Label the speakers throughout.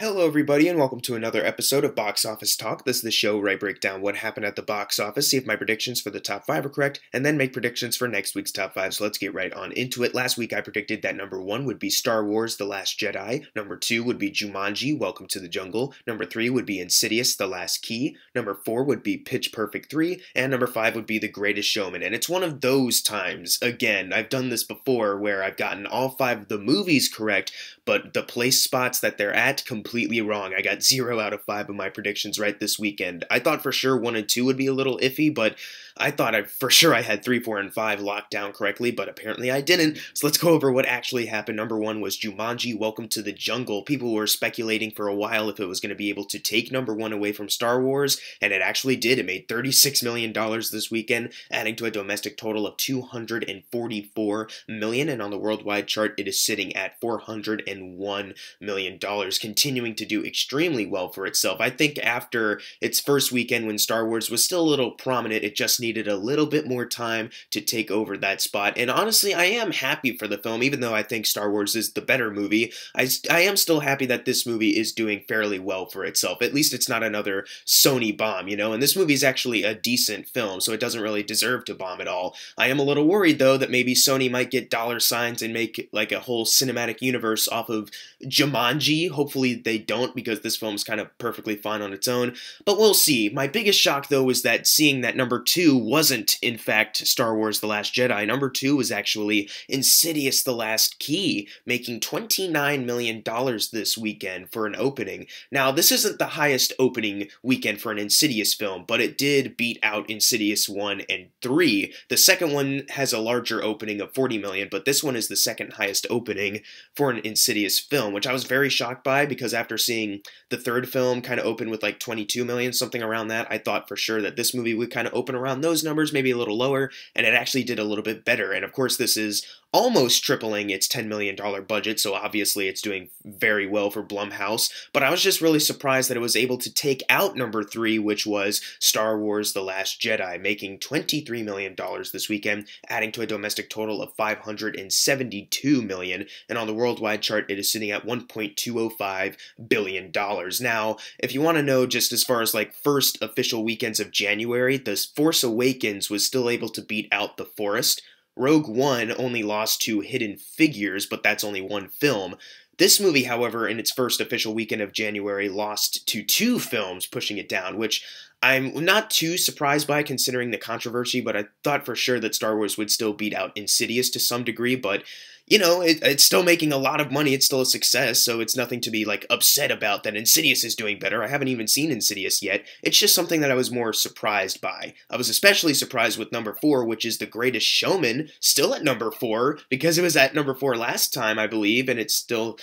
Speaker 1: Hello, everybody, and welcome to another episode of Box Office Talk. This is the show where I break down what happened at the box office, see if my predictions for the top 5 are correct, and then make predictions for next week's top 5. So let's get right on into it. Last week I predicted that number 1 would be Star Wars: The Last Jedi, number 2 would be Jumanji: Welcome to the Jungle, number 3 would be Insidious: The Last Key, number 4 would be Pitch Perfect 3, and number 5 would be The Greatest Showman. And it's one of those times, again, I've done this before, where I've gotten all 5 of the movies correct, but the place spots that they're at completely wrong. I got 0 out of 5 of my predictions right this weekend. I thought for sure 1 and 2 would be a little iffy, but I thought for sure I had 3, 4, and 5 locked down correctly, but apparently I didn't. So let's go over what actually happened. Number 1 was Jumanji: Welcome to the Jungle. People were speculating for a while if it was going to be able to take number 1 away from Star Wars, and it actually did. It made $36 million this weekend, adding to a domestic total of $244 million, and on the worldwide chart it is sitting at $401 million, continuing to do extremely well for itself. I think after its first weekend when Star Wars was still a little prominent, it just needed a little bit more time to take over that spot. And honestly, I am happy for the film, even though I think Star Wars is the better movie. I am still happy that this movie is doing fairly well for itself. At least it's not another Sony bomb, you know? And this movie is actually a decent film, so it doesn't really deserve to bomb at all. I am a little worried, though, that maybe Sony might get dollar signs and make like a whole cinematic universe off of Jumanji. Hopefully they don't, because this film's kind of perfectly fine on its own, but we'll see. My biggest shock, though, was that seeing that number 2 wasn't, in fact, Star Wars: The Last Jedi. Number 2 was actually Insidious: The Last Key, making $29 million this weekend for an opening. Now, this isn't the highest opening weekend for an Insidious film, but it did beat out Insidious 1 and 3. The second one has a larger opening of $40 million, but this one is the second highest opening for an Insidious film, which I was very shocked by, because after seeing the third film kind of open with like 22 million, something around that, I thought for sure that this movie would kind of open around those numbers, maybe a little lower, and it actually did a little bit better. And of course, this is almost tripling its $10 million budget, so obviously it's doing very well for Blumhouse, but I was just really surprised that it was able to take out number 3, which was Star Wars: The Last Jedi, making $23 million this weekend, adding to a domestic total of $572 million, and on the worldwide chart it is sitting at $1.205 billion. Now, if you want to know just as far as like first official weekends of January, The Force Awakens was still able to beat out The Forest. Rogue One only lost to Hidden Figures, but that's only one film. This movie, however, in its first official weekend of January, lost to 2 films, pushing it down, which I'm not too surprised by considering the controversy, but I thought for sure that Star Wars would still beat out Insidious to some degree, but you know, it's still making a lot of money. It's still a success, so it's nothing to be, like, upset about that Insidious is doing better. I haven't even seen Insidious yet. It's just something that I was more surprised by. I was especially surprised with number 4, which is The Greatest Showman, still at number 4, because it was at number 4 last time, I believe, and it's still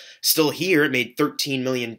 Speaker 1: here. It made $13 million,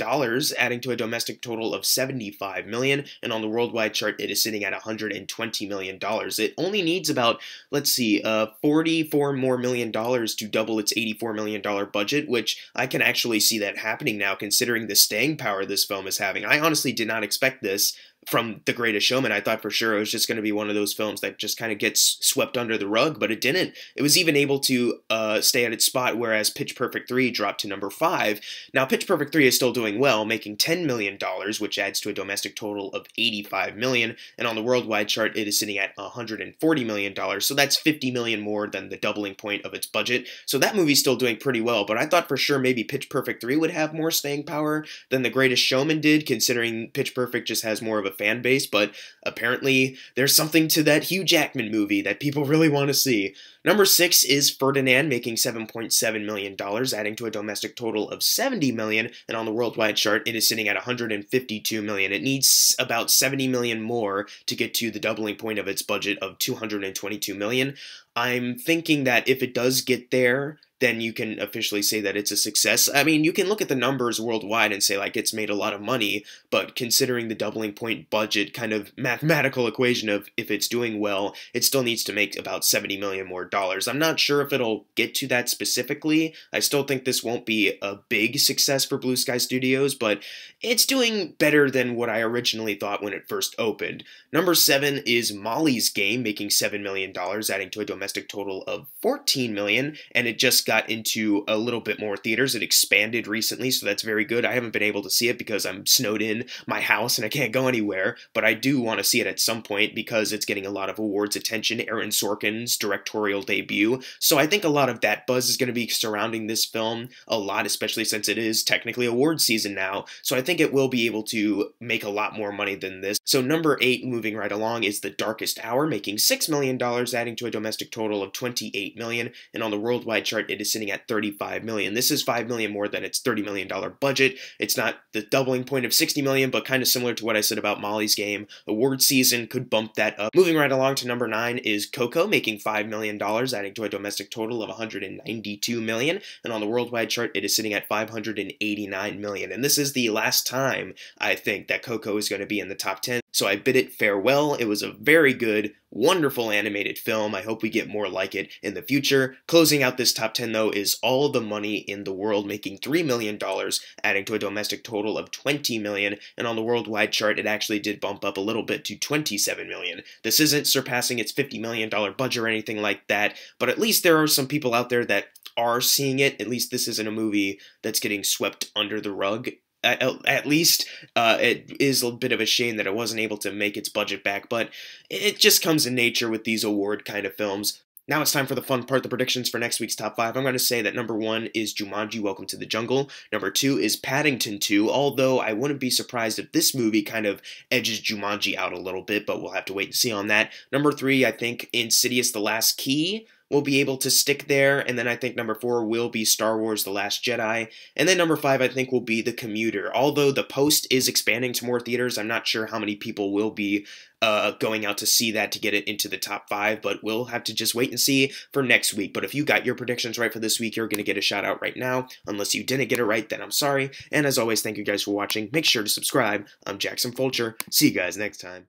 Speaker 1: adding to a domestic total of $75 million, and on the worldwide chart, it is sitting at $120 million. It only needs about, let's see, $44 more million to double its $84 million budget, which I can actually see that happening now, considering the staying power this film is having. I honestly did not expect this from The Greatest Showman. I thought for sure it was just going to be one of those films that just kind of gets swept under the rug, but it didn't. It was even able to stay at its spot, whereas Pitch Perfect 3 dropped to number 5. Now, Pitch Perfect 3 is still doing well, making $10 million, which adds to a domestic total of $85 million, and on the worldwide chart, it is sitting at $140 million, so that's $50 million more than the doubling point of its budget. So that movie's still doing pretty well, but I thought for sure maybe Pitch Perfect 3 would have more staying power than The Greatest Showman did, considering Pitch Perfect just has more of a fan base, but apparently there's something to that Hugh Jackman movie that people really want to see. Number 6 is Ferdinand, making $7.7 million, adding to a domestic total of $70 million, and on the worldwide chart, it is sitting at $152 million. It needs about $70 million more to get to the doubling point of its budget of $222 million. I'm thinking that if it does get there, then you can officially say that it's a success. I mean, you can look at the numbers worldwide and say, like, it's made a lot of money, but considering the doubling point budget kind of mathematical equation of if it's doing well, it still needs to make about $70 million more, I'm not sure if it'll get to that specifically. I still think this won't be a big success for Blue Sky Studios, but it's doing better than what I originally thought when it first opened. Number 7 is Molly's Game, making $7 million, adding to a domestic total of $14 million, and it just got into a little bit more theaters. It expanded recently, so that's very good. I haven't been able to see it because I'm snowed in my house and I can't go anywhere, but I do want to see it at some point because it's getting a lot of awards attention. Aaron Sorkin's directorial debut, so I think a lot of that buzz is going to be surrounding this film a lot, especially since it is technically award season now, so I think it will be able to make a lot more money than this. So number 8, moving right along, is The Darkest Hour, making $6 million, adding to a domestic total of $28 million, and on the worldwide chart it is sitting at $35 million. This is $5 million more than its $30 million budget. It's not the doubling point of $60 million, but kind of similar to what I said about Molly's Game. Award season could bump that up. Moving right along to number 9 is Coco, making $5 million, adding to a domestic total of $192 million, and on the worldwide chart it is sitting at $589 million. And this is the last time I think that Coco is going to be in the top 10, so I bid it farewell. It was a very good, wonderful animated film. I hope we get more like it in the future. Closing out this top 10 though is All the Money in the World, making $3 million, adding to a domestic total of $20 million, and on the worldwide chart it actually did bump up a little bit to $27 million. This isn't surpassing its $50 million budget or anything like that, but at least there are some people out there that are seeing it. At least this isn't a movie that's getting swept under the rug. At least it is a bit of a shame that it wasn't able to make its budget back, but it just comes in nature with these award kind of films. Now it's time for the fun part, the predictions for next week's top 5. I'm going to say that number 1 is Jumanji, Welcome to the Jungle. Number 2 is Paddington 2, although I wouldn't be surprised if this movie kind of edges Jumanji out a little bit, but we'll have to wait and see on that. Number 3, I think Insidious, The Last Key will be able to stick there, and then I think number 4 will be Star Wars The Last Jedi, and then number 5 I think will be The Commuter. Although The Post is expanding to more theaters, I'm not sure how many people will be going out to see that to get it into the top 5, but we'll have to just wait and see for next week. But if you got your predictions right for this week, you're going to get a shout out right now. Unless you didn't get it right, then I'm sorry, and as always, thank you guys for watching. Make sure to subscribe. I'm Jackson Fulcher. See you guys next time.